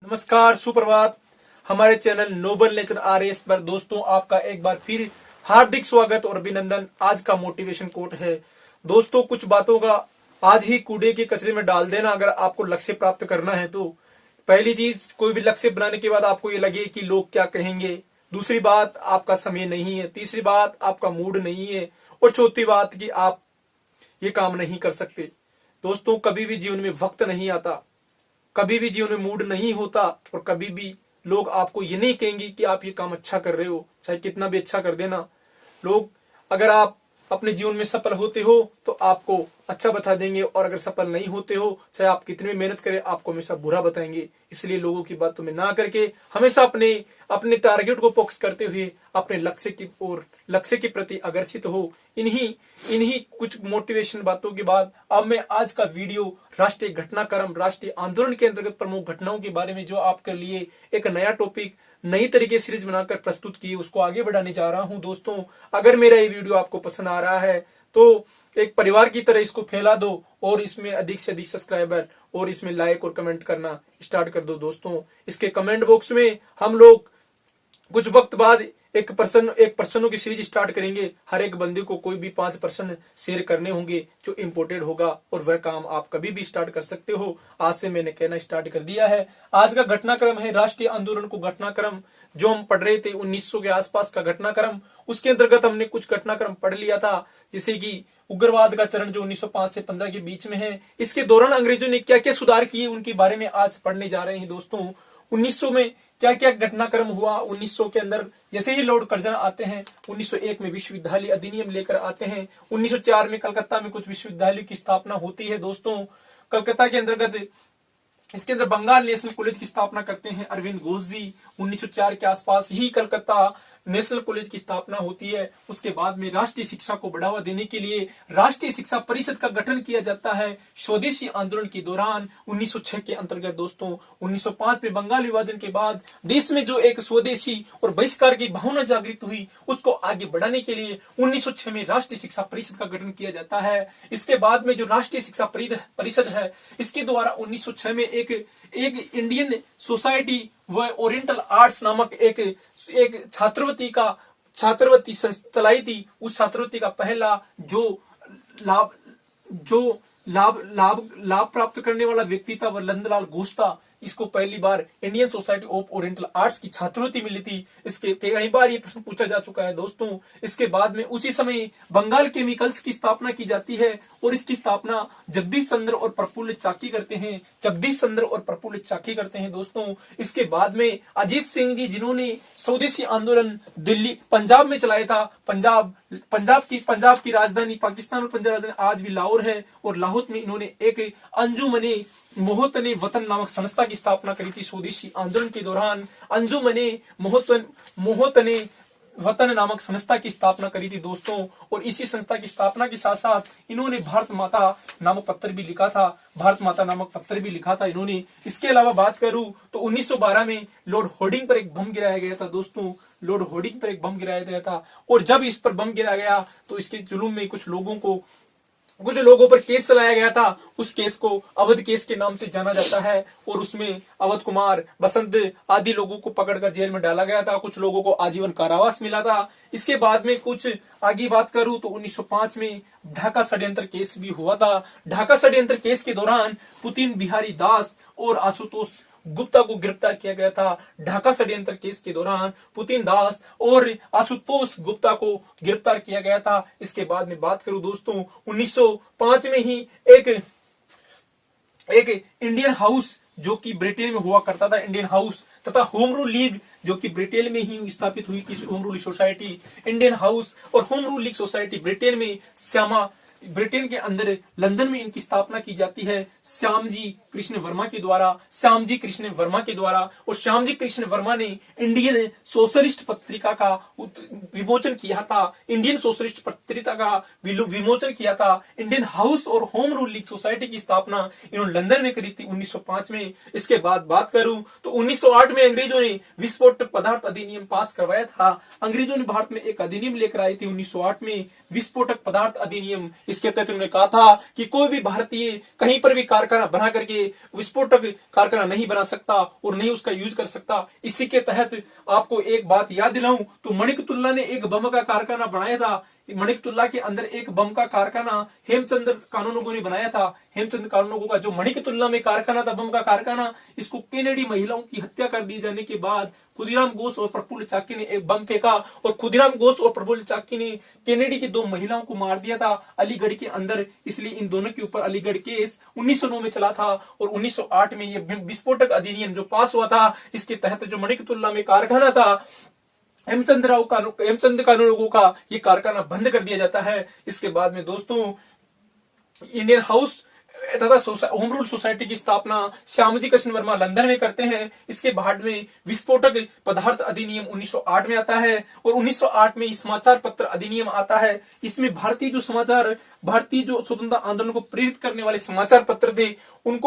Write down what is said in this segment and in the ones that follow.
नमस्कार, सुप्रभात। हमारे चैनल नोबल नेचर आरएस पर दोस्तों आपका एक बार फिर हार्दिक स्वागत और अभिनंदन। आज का मोटिवेशन कोट है दोस्तों, कुछ बातों का आज ही कूड़े के कचरे में डाल देना। अगर आपको लक्ष्य प्राप्त करना है तो पहली चीज, कोई भी लक्ष्य बनाने के बाद आपको ये लगे कि लोग क्या कहेंगे। दूसरी बात, आपका समय नहीं है। तीसरी बात, आपका मूड नहीं है। और चौथी बात कि आप ये काम नहीं कर सकते। दोस्तों, कभी भी जीवन में वक्त नहीं आता, कभी भी जीवन में मूड नहीं होता और कभी भी लोग आपको ये नहीं कहेंगे कि आप ये काम अच्छा कर रहे हो, चाहे कितना भी अच्छा कर देना। लोग, अगर आप अपने जीवन में सफल होते हो तो आपको अच्छा बता देंगे, और अगर सफल नहीं होते हो, चाहे आप कितनी भी मेहनत करें, आपको हमेशा बुरा बताएंगे। इसलिए लोगों की बातों में ना करके हमेशा अपने अपने टारगेट को फोकस करते हुए अपने लक्ष्य की ओर, लक्ष्य के प्रति अग्रसित हो। इन्हीं इन्हीं कुछ मोटिवेशन बातों के बाद अब मैं आज का वीडियो राष्ट्रीय घटनाक्रम, राष्ट्रीय आंदोलन के अंतर्गत प्रमुख घटनाओं के बारे में, जो आपके लिए एक नया टॉपिक, नई तरीके सीरीज बनाकर प्रस्तुत की, उसको आगे बढ़ाने जा रहा हूं। दोस्तों, अगर मेरा ये वीडियो आपको पसंद आ रहा है तो एक परिवार की तरह इसको फैला दो और इसमें अधिक से अधिक सब्सक्राइबर और इसमें लाइक और कमेंट करना स्टार्ट कर दो। दोस्तों, इसके कमेंट बॉक्स में हम लोग कुछ वक्त बाद एक पर्सनों की सीरीज स्टार्ट करेंगे। हर एक बंदे को कोई भी 5% शेयर करने होंगे जो इम्पोर्टेड होगा, और वह काम आप कभी भी स्टार्ट कर सकते हो। आज से मैंने कहना स्टार्ट कर दिया है। आज का घटनाक्रम है राष्ट्रीय आंदोलन को घटनाक्रम, जो हम पढ़ रहे थे 1900 के आसपास का घटनाक्रम। उसके अंतर्गत हमने कुछ घटनाक्रम पढ़ लिया था, जैसे कि उग्रवाद का चरण जो 1905 से 15 के बीच में है। इसके दौरान अंग्रेजों ने क्या क्या सुधार किए, उनके बारे में आज पढ़ने जा रहे हैं। दोस्तों, 1900 में क्या क्या घटनाक्रम हुआ। 1900 के अंदर जैसे ही लॉर्ड कर्जन आते हैं, 1901 में विश्वविद्यालय अधिनियम लेकर आते हैं। 1904 में कलकत्ता में कुछ विश्वविद्यालयों की स्थापना होती है। दोस्तों, कलकत्ता के अंतर्गत इसके अंदर बंगाल नेशनल कॉलेज की स्थापना करते हैं अरविंद घोष जी। 1904 के आसपास ही कलकत्ता नेशनल कॉलेज की स्थापना होती है। उसके बाद में राष्ट्रीय शिक्षा को बढ़ावा देने के लिए राष्ट्रीय शिक्षा परिषद का गठन किया जाता है स्वदेशी आंदोलन के दौरान 1906 के अंतर्गत। दोस्तों, 1905 में बंगाल विभाजन के बाद देश में जो एक स्वदेशी और बहिष्कार की भावना जागृत हुई, उसको आगे बढ़ाने के लिए 1906 में राष्ट्रीय शिक्षा परिषद का गठन किया जाता है। इसके बाद में जो राष्ट्रीय शिक्षा परिषद है, इसके द्वारा 1906 में एक इंडियन सोसाइटी व ओरिएंटल आर्ट्स नामक एक छात्रवृत्ति चलाई थी। उस छात्रवृत्ति का पहला जो लाभ प्राप्त करने वाला व्यक्ति था वह नंदलाल घोष था। इसको पहली बार Indian Society of Oriental Arts की छात्रवृत्ति मिली थी। इसके कई बार ये प्रश्न पूछा जा चुका है। दोस्तों, इसके बाद में उसी समय बंगाल केमिकल्स की स्थापना की जाती है, और इसकी स्थापना जगदीश चंद्र और प्रफुल्ल चाकी करते हैं। दोस्तों, इसके बाद में अजीत सिंह जी, जिन्होंने स्वदेशी आंदोलन दिल्ली पंजाब में चलाया था। पंजाब की राजधानी, पाकिस्तान और पंजाब राजधानी आज भी लाहौर है, और लाहौर में इन्होंने एक अंजुमने मोहतने वतन नामक संस्था की स्थापना करी थी स्वदेशी आंदोलन के दौरान। अंजुमने मोहतने वतन नामक संस्था की स्थापना करी थी। दोस्तों, और इसी संस्था की स्थापना के साथ साथ इन्होंने भारत माता नामक पत्र भी लिखा था। इन्होंने, इसके अलावा बात करूं तो 1912 में लॉर्ड होर्डिंग पर एक बम गिराया गया था। दोस्तों, लॉर्ड होर्डिंग पर एक बम गिराया गया था, और जब इस पर बम गिराया गया तो इसके जुलूम में कुछ लोगों पर केस चलाया गया था। उस केस को अवध केस के नाम से जाना जाता है, और उसमें अवध कुमार, बसंत आदि लोगों को पकड़कर जेल में डाला गया था। कुछ लोगों को आजीवन कारावास मिला था। इसके बाद में कुछ आगे बात करूं तो 1905 में ढाका षड्यंत्र केस भी हुआ था। ढाका षड्यंत्र केस के दौरान पुतिन बिहारी दास और आशुतोष गुप्ता को गिरफ्तार किया गया था। ढाका षड्यंत्र केस के दौरान पुतिन दास और आशुतोष गुप्ता को गिरफ्तार किया गया था। इसके बाद में बात करूं दोस्तों, 1905 में ही एक इंडियन हाउस जो कि ब्रिटेन में हुआ करता था, इंडियन हाउस, तथा होम रूल लीग जो कि ब्रिटेन में ही स्थापित हुई थी। Home rule society, Indian house और home rule league society Britain के अंदर लंदन में इनकी स्थापना की जाती है श्यामजी कृष्ण वर्मा के द्वारा। और श्यामजी कृष्ण वर्मा ने इंडियन सोशलिस्ट पत्रिका का विमोचन किया था। इंडियन हाउस और होम रूल लीग सोसाइटी की स्थापना इन्होंने लंदन में करी थी 1905 में। इसके बाद बात करूं तो 1908 में अंग्रेजों ने विस्फोटक पदार्थ अधिनियम पास करवाया था। अंग्रेजों ने भारत में एक अधिनियम लेकर आई थी 1908 में, विस्फोटक पदार्थ अधिनियम। इसके तहत उन्होंने कहा था कि कोई भी भारतीय कहीं पर भी कारखाना बना करके विस्फोटक कारखाना नहीं बना सकता और नहीं उसका यूज कर सकता। इसी के तहत आपको एक बात याद दिलाऊं तो मणिकतुल्ला ने एक बम का कारखाना बनाया था। मणिकतुल्ला के अंदर एक बम का कारखाना हेमचंद कानूनगो ने बनाया था। हेमचंद कानूनगो का जो मणिकतुल्ला में कारखाना था, बम का कारखाना, इसको केनेडी महिलाओं की हत्या कर दिए जाने के बाद खुदीराम बोस और प्रफुल्ल चाकी ने एक बम फेंका और खुदीराम बोस और प्रफुल्ल चाकी ने केनेडी की 2 महिलाओं को मार दिया था अलीगढ़ के अंदर। इसलिए इन दोनों के ऊपर अलीगढ़ केस 1909 में चला था और 1908 में यह विस्फोटक अधिनियम जो पास हुआ था, इसके तहत जो मणिकतुल्ला में कारखाना था हेमचंद कानूनगो का, ये कारखाना बंद कर दिया जाता है। इसके बाद में दोस्तों इंडियन हाउस तथा होम रूल सोसाइटी की स्थापना श्यामजी कृष्ण वर्मा लंदन में करते हैं। इसके बाद में विस्फोटक पदार्थ अधिनियम 1908 में आता है और 1908 में समाचार पत्र अधिनियम आता है। इसमें भारतीय जो स्वतंत्रता आंदोलन को प्रेरित करने वाले समाचार पत्र थे, उन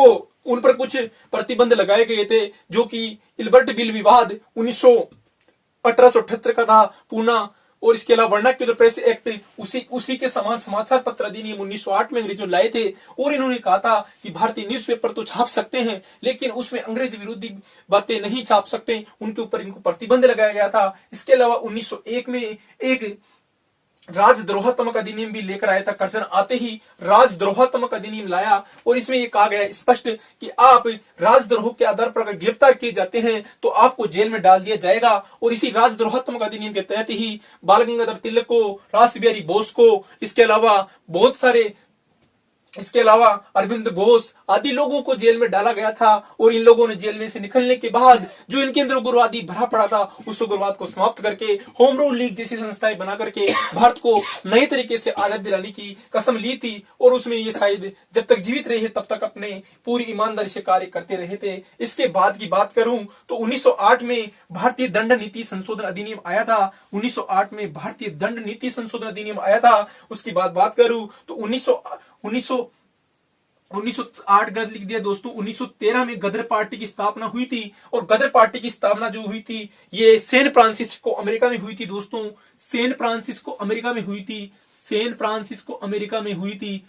पर कुछ प्रतिबंध लगाए गए थे, जो कि इल्बर्ट बिल विवाद 1878 का था पूना, और इसके अलावा वर्नाक्युलर प्रेस एक्ट उसी के समान समाचार पत्र अधिनियम 1908 में अंग्रेजों लाए थे। और इन्होंने कहा था कि भारतीय न्यूज़पेपर तो छाप सकते हैं लेकिन उसमें अंग्रेज विरोधी बातें नहीं छाप सकते, उनके ऊपर इनको प्रतिबंध लगाया गया था। इसके अलावा 1901 में एक राजद्रोहात्मक अधिनियम भी लेकर आया था। कर्जन आते ही राजद्रोहात्मक अधिनियम लाया और इसमें यह कहा गया स्पष्ट कि आप राजद्रोह के आधार पर अगर गिरफ्तार किए जाते हैं तो आपको जेल में डाल दिया जाएगा। और इसी राजद्रोहात्मक अधिनियम के तहत ही बाल गंगाधर तिलक को, रास बिहारी बोस को, इसके अलावा अरविंद घोष आदि लोगों को जेल में डाला गया था। और इन लोगों ने जेल में से निकलने के बाद जो इनके अंदर उग्रवादी भरा पड़ा था, उस उग्रवाद को समाप्त करके होम रूल लीग जैसी संस्थाएं बना करके भारत को नए तरीके से आजादी दिलाने की कसम ली थी। और उसमें ये शायद जब तक जीवित रहे तब तक अपने पूरी ईमानदारी से कार्य करते रहे थे। इसके बाद की बात करूं तो 1908 में भारतीय दंड नीति संशोधन अधिनियम आया था। 1908 में भारतीय दंड नीति संशोधन अधिनियम आया था। उसकी बात करूं तो 1908 गज लिख दिया दोस्तों। 1913 में गदर पार्टी की स्थापना हुई थी और गदर पार्टी की स्थापना जो हुई थी ये सैन फ्रांसिस्को अमेरिका में हुई थी दोस्तों। सैन फ्रांसिस्को अमेरिका में हुई थी।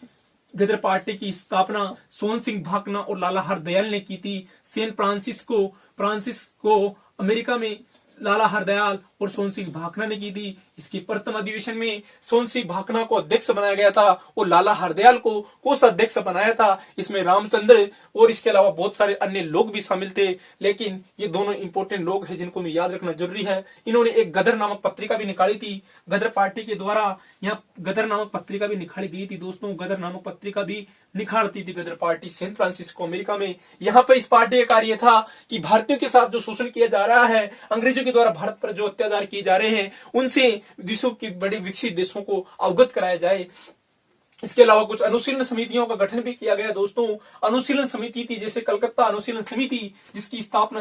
गदर पार्टी की स्थापना सोहन सिंह भाकना और लाला हरदयाल ने की थी। सैन फ्रांसिस्को अमेरिका में लाला हरदयाल और सोहन सिंह भाकना ने की थी। इसके प्रथम अधिवेशन में सोहन सिंह भाकना को अध्यक्ष बनाया गया था और लाला हरदयाल को कोषाध्यक्ष बनाया था। इसमें रामचंद्र और इसके अलावा बहुत सारे अन्य लोग भी शामिल थे, लेकिन ये दोनों इंपॉर्टेंट लोग हैं जिनको हमें याद रखना जरूरी है। इन्होंने एक गदर नामक पत्रिका भी निकाली थी। गदर पार्टी के द्वारा यहाँ गदर नामक पत्रिका भी निकाली गई थी दोस्तों। गदर नामक पत्रिका भी निकालती थी गदर पार्टी सैन फ्रांसिस्को अमेरिका में। यहाँ पर इस पार्टी का कार्य था कि भारतीयों के साथ जो शोषण किया जा रहा है, अंग्रेजों के द्वारा भारत पर जो अत्याचार किए जा रहे हैं, उनसे विश्व के बड़े विकसित देशों को अवगत कराया जाए। इसके अलावा कुछ अनुशीलन समितियों का गठन भी किया गया दोस्तों। अनुशीलन समिति थी जैसे कलकत्ता अनुशीलन समिति, जिसकी स्थापना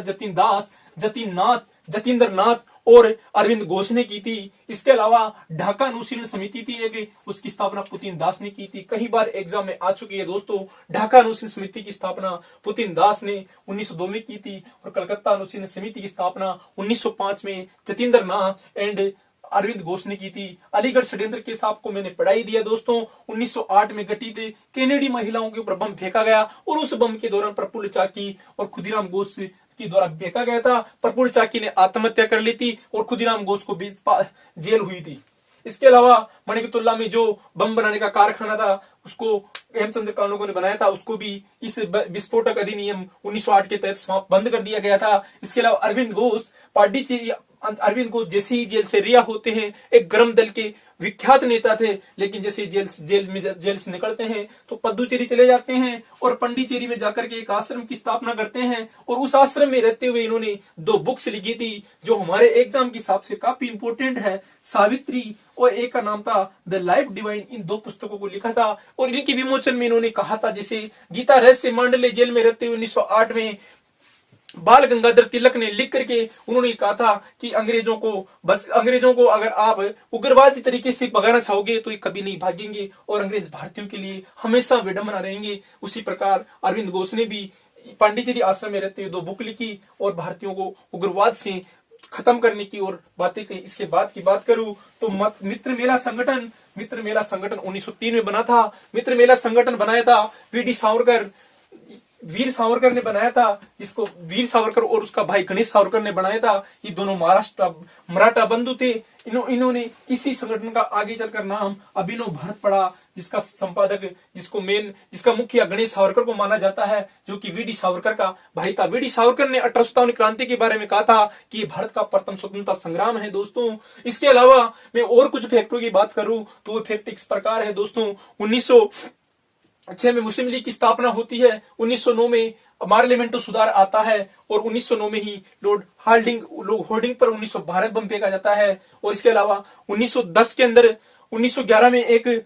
जतीन्द्र नाथ और अरविंद घोष ने की थी। इसके अलावा ढाका अनुशीलन समिति थी एक, उसकी स्थापना पुतिन दास ने की थी। कई बार एग्जाम में आ चुकी है दोस्तों। ढाका अनुशीलन समिति की स्थापना पुतिन दास ने 1902 में की थी और कलकत्ता अनुशीलन समिति की स्थापना 1905 में जतीन्द्र नाथ एंड अरविंद घोष ने की थी। अलीगढ़ षड्यंत्र केस आपको मैंने पढ़ाई दिया दोस्तों। 1908 में घटित केनेडी महिलाओं के ऊपर बम फेंका गया और उस बम के दौरान प्रफुल्ल चाकी और खुदीराम घोष के द्वारा फेंका गया था। प्रफुल्ल चाकी ने आत्महत्या कर ली थी और खुदीराम घोष को जेल हुई थी। इसके अलावा मणिकतुल्ला में जो बम बनाने का कारखाना था उसको हेमचंद कानूनगो ने बनाया था, उसको भी इस विस्फोटक अधिनियम 1908 के तहत समाप्त बंद कर दिया गया था। इसके अलावा अरविंद घोष जैसे ही जेल से रिहा होते हैं, एक गर्म दल के विख्यात नेता थे, लेकिन जैसे जेल से निकलते हैं तो पद्दुचेरी चले जाते हैं और पंडिचेरी में जाकर के एक आश्रम की स्थापना करते हैं। और उस आश्रम में रहते हुए इन्होंने 2 बुक्स लिखी थी जो हमारे एग्जाम के हिसाब से काफी इंपोर्टेंट है, सावित्री और एक का नाम था द लाइफ डिवाइन। इन 2 पुस्तकों को लिखा था और इनके विमोचन में इन्होंने कहा था, जैसे गीता रहस्य मांडले जेल में रहते हुए 1908 में बाल गंगाधर तिलक ने लिख करके उन्होंने कहा था कि अंग्रेजों को अगर आप उग्रवादी तरीके से भगाना चाहोगे तो ये कभी नहीं भागेंगे और अंग्रेज भारतीयों के लिए हमेशा विडंबना रहेंगे। उसी प्रकार अरविंद घोष ने भी पांडिचेरी आश्रम में रहते हुए 2 बुक लिखी और भारतीयों को उग्रवाद से खत्म करने की और बातें कही। इसके बाद की बात करूं तो मित्र मेला संगठन मित्र मेला संगठन 1903 में बना था। मित्र मेला संगठन बनाया था वीडी सावरकर, वीर सावरकर ने बनाया था, जिसको वीर सावरकर और उसका भाई गणेश सावरकर ने बनाया था। ये दोनों महाराष्ट्र मराठा बंधु थे। इन्होंने इसी संगठन का आगे चलकर नाम अभिनव भारत पड़ा, जिसका संपादक, जिसका मुखिया गणेश सावरकर को माना जाता है, जो कि वीडी सावरकर का भाई था। वीडी सावरकर ने 1857 क्रांति के बारे में कहा था कि ये भारत का प्रथम स्वतंत्रता संग्राम है दोस्तों। इसके अलावा मैं और कुछ फैक्टरों की बात करूं तो वो फैक्ट इस प्रकार है दोस्तों। 1906 में मुस्लिम लीग की स्थापना होती है। 1909 में पार्लियामेंट सुधार आता है और 1909 में ही लॉर्ड होर्डिंग पर 1912 बम फेंका जाता है। और इसके अलावा 1910 के अंदर 1911 में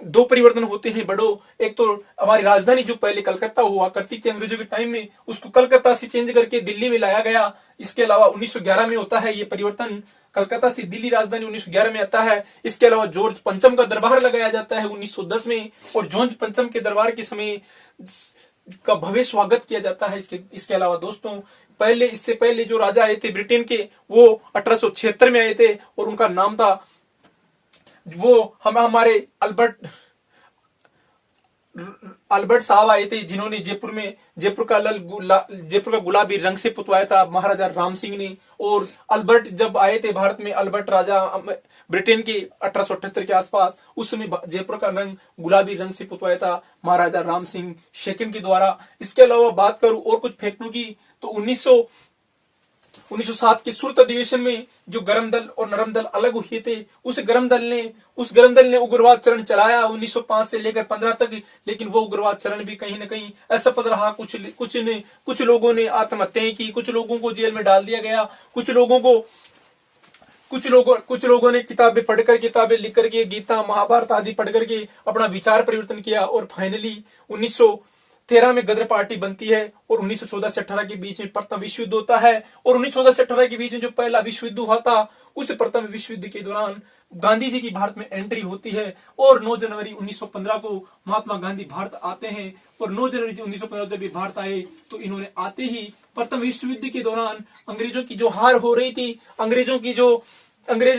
दो परिवर्तन होते हैं बड़ो। एक तो हमारी राजधानी जो पहले कलकत्ता हुआ करती थी अंग्रेजों के टाइम में, उसको कलकत्ता से चेंज करके दिल्ली में लाया गया। इसके अलावा 1911 में होता है ये परिवर्तन, कलकत्ता से दिल्ली राजधानी 1911 में आता है। इसके अलावा जॉर्ज पंचम का दरबार लगाया जाता है 1910 में, और जॉर्ज पंचम के दरबार के समय का भव्य स्वागत किया जाता है। इसके अलावा दोस्तों इससे पहले जो राजा आए थे ब्रिटेन के, वो 1876 में आए थे और उनका नाम था, वो हमारे अल्बर्ट साहब आए थे, जिन्होंने जयपुर का गुलाबी रंग से पुतवाया था महाराजा राम सिंह ने। और अल्बर्ट जब आए थे भारत में, अल्बर्ट राजा ब्रिटेन के 1878 के आसपास, उस समय जयपुर का रंग गुलाबी रंग से पुतवाया था महाराजा राम सिंह सेकंड के द्वारा। इसके अलावा बात करूं और कुछ फैक्टों की तो 1907 के सूरत अधिवेशन में जो गर्म दल और नरम दल अलग हुए थे, उस गर्म दल ने उग्रवाद चरण चलाया 1905 से लेकर 15 तक। लेकिन वो उग्रवाद चरण भी कहीं न कहीं असफल रहा। कुछ लोगों ने आत्महत्याएं की, कुछ लोगों को जेल में डाल दिया गया, कुछ लोगों ने किताबें लिख करके, गीता महाभारत आदि पढ़ करके अपना विचार परिवर्तन किया। और फाइनली 1913 में गदर पार्टी बनती है और 1914 से 18 के बीच में प्रथम विश्व युद्ध होता है। और 1914 से 18 के बीच में जो पहला विश्व युद्ध हुआ था, उस प्रथम विश्व युद्ध के दौरान गांधी जी की भारत में एंट्री होती है। और 9 जनवरी 1915 को महात्मा गांधी भारत आते हैं। और 9 जनवरी 1915 जब ये भारत आए तो इन्होंने आते ही प्रथम विश्व युद्ध के दौरान अंग्रेजों की जो हार हो रही थी, अंग्रेज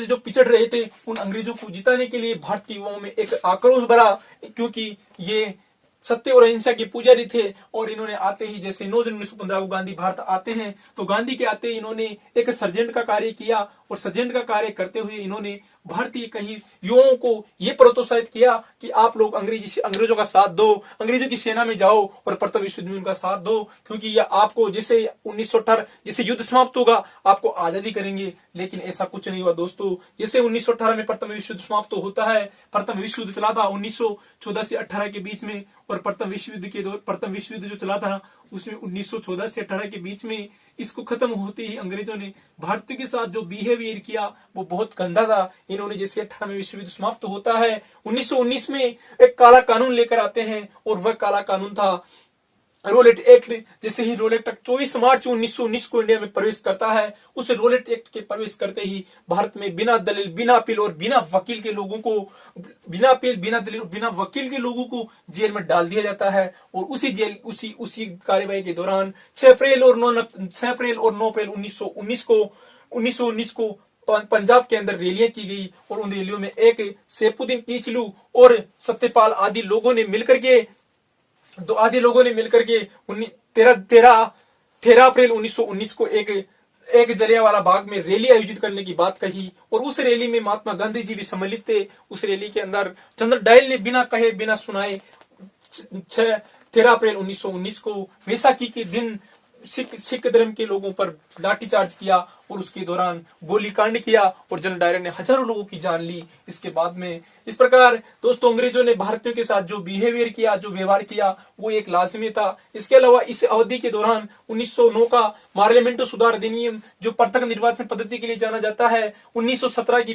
जो पिछड़ रहे थे, उन अंग्रेजों को जिताने के लिए भारतीय युवाओं में एक आक्रोश भरा, क्योंकि ये सत्य और अहिंसा के पुजारी थे। और इन्होंने आते ही, जैसे 9 जनवरी 1915 को गांधी भारत आते हैं, तो गांधी के आते इन्होंने एक सर्जेंट का कार्य किया। और सर्जेंट का कार्य करते हुए इन्होंने भारतीय कहीं युवाओं को ये प्रोत्साहित किया कि आप लोग अंग्रेजों का साथ दो, अंग्रेजों की सेना में जाओ और प्रथम विश्व युद्ध में उनका साथ दो, क्योंकि यह आपको जैसे 1918 जैसे युद्ध समाप्त होगा आपको आजादी करेंगे। लेकिन ऐसा कुछ नहीं हुआ दोस्तों। जैसे 1918 में प्रथम विश्व युद्ध समाप्त होता है, प्रथम विश्व युद्ध चला था 1914 से 18 के बीच में। और प्रथम विश्व युद्ध जो चला था उसमें 1914 से 18 के बीच में इसको खत्म होते ही अंग्रेजों ने भारतीयों के साथ जो बिहेवियर किया वो बहुत गंदा था। इन्होंने जैसे 18वें विश्व युद्ध समाप्त होता है, 1919 में एक काला कानून लेकर आते हैं। और वह काला कानून था रोलेट एक्ट। जैसे ही रोलेट एक्ट 24 मार्च 1919 को इंडिया में प्रवेश करता है, उस रोलेट एक्ट के प्रवेश करते ही भारत में बिना दलील, बिना अपील और बिना वकील के लोगों को जेल में डाल दिया जाता है। और उसी कार्यवाही के दौरान 6 अप्रैल और 9 अप्रैल 1919 को पंजाब के अंदर रैलियां की गई। और उन रैलियों में एक सैफुद्दीन किचलू और सत्यपाल आदि लोगों ने मिलकर के 13 अप्रैल 1919 को एक जलियांवाला बाग में रैली आयोजित करने की बात कही। और उस रैली में महात्मा गांधी जी भी सम्मिलित थे। उस रैली के अंदर चंद्र डायल ने बिना कहे बिना सुनाए 13 अप्रैल 1919 को वैसाखी के दिन सिख धर्म के लोगों पर लाठीचार्ज किया और उसके दौरान गोलीकांड किया और जनरल डायर ने हजारों लोगों की जान ली। इसके बाद में इस प्रकार दोस्तों अंग्रेजों ने भारतीयों के साथ जो बिहेवियर किया, जो व्यवहार किया, वो एक लाजमी था। इसके अलावा इस अवधि के दौरान 1909 का पार्लियामेंट सुधार अधिनियम जो पृथक निर्वाचन पद्धति के लिए जाना जाता है, 1917 की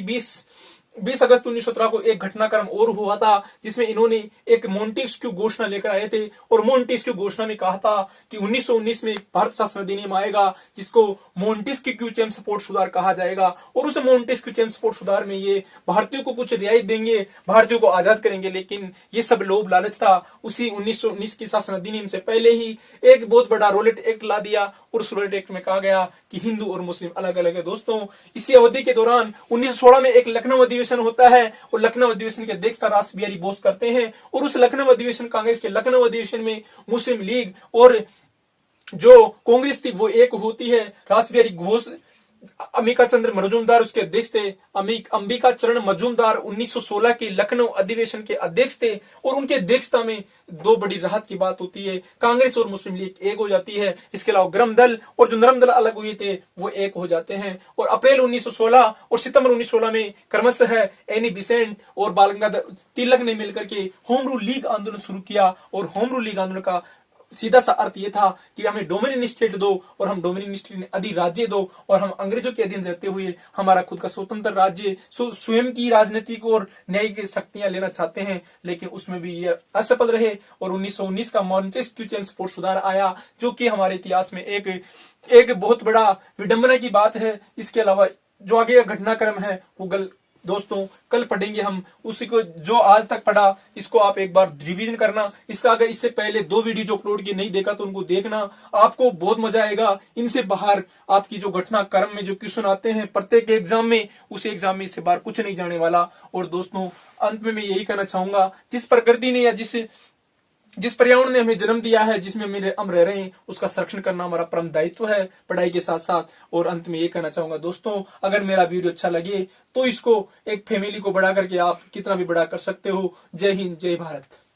20 अगस्त 1917 को एक घटनाक्रम और हुआ था, जिसमें इन्होंने एक मोंटेस्क्यू घोषणा लेकर आए थे। और मोंटेस्क्यू घोषणा में कहा था कि 1919 में भारत शासन अधिनियम आएगा, जिसको मोंटेस्क्यू चेम्सफोर्ड सुधार कहा जाएगा। और उस मोंटेस्क्यू चेम्सफोर्ड सुधार में ये भारतीयों को कुछ रियायत देंगे, भारतीयों को आजाद करेंगे। लेकिन ये सब लोभ लालच था। उसी 1919 के शासन अधिनियम से पहले ही एक बहुत बड़ा रोलेट एक्ट ला दिया और उस रोलेट एक्ट में कहा गया कि हिंदू और मुस्लिम अलग अलग है। दोस्तों इसी अवधि के दौरान 1916 में एक लखनऊ अधिवेशन अधिवेशन होता है और लखनऊ अधिवेशन की अध्यक्षता रास बिहारी बोस करते हैं। और उस लखनऊ अधिवेशन, कांग्रेस के लखनऊ अधिवेशन में मुस्लिम लीग और जो कांग्रेस थी वो एक होती है। रास बिहारी घोष, अंबिका चंद्र मजूमदार उसके अध्यक्ष थे। अंबिका चरण मजूमदार 1916 के लखनऊ अधिवेशन के अध्यक्ष थे और उनके अध्यक्षता में दो बड़ी राहत की बात होती है, कांग्रेस और मुस्लिम लीग एक हो जाती है। इसके अलावा गरम दल और जो नरम दल अलग हुए थे वो एक हो जाते हैं। और अप्रैल 1916 और सितंबर 1916 में क्रमशः एनी बिसेंट और बाल गंगाधर तिलक ने मिलकर के होम रूल लीग आंदोलन शुरू किया। और होम रूल लीग आंदोलन का सीधा सा अर्थ ये था कि हमें डोमिनियन स्टेट दो और हम डोमिनियन स्टेट अधिराज्य दो और हम अंग्रेजों के अधीन रहते हुए हमारा खुद का स्वतंत्र राज्य, स्वयं की राजनीतिक और न्यायिक शक्तियां लेना चाहते हैं। लेकिन उसमें भी ये असफल रहे और 1919 का मॉन्टेस्क्यू स्पोर्ट सुधार आया, जो कि हमारे इतिहास में एक बहुत बड़ा विडंबना की बात है। इसके अलावा जो आगे का घटनाक्रम है वो दोस्तों कल पढ़ेंगे हम उसी को, जो आज तक पढ़ा इसको आप एक बार रिवीजन करना। इसका अगर इससे पहले 2 वीडियो जो अपलोड किए नहीं देखा तो उनको देखना, आपको बहुत मजा आएगा। इनसे बाहर आपकी जो घटनाक्रम में जो क्वेश्चन आते हैं प्रत्येक एग्जाम में, उस एग्जाम में इससे बाहर कुछ नहीं जाने वाला। और दोस्तों अंत में मैं यही कहना चाहूंगा, जिस प्रकृति ने या जिस पर्यावरण ने हमें जन्म दिया है, जिसमें हम रह रहे हैं, उसका संरक्षण करना हमारा परम दायित्व है पढ़ाई के साथ साथ। और अंत में ये कहना चाहूंगा दोस्तों, अगर मेरा वीडियो अच्छा लगे तो इसको एक फैमिली को बढ़ा करके आप कितना भी बड़ा कर सकते हो। जय हिंद, जय भारत।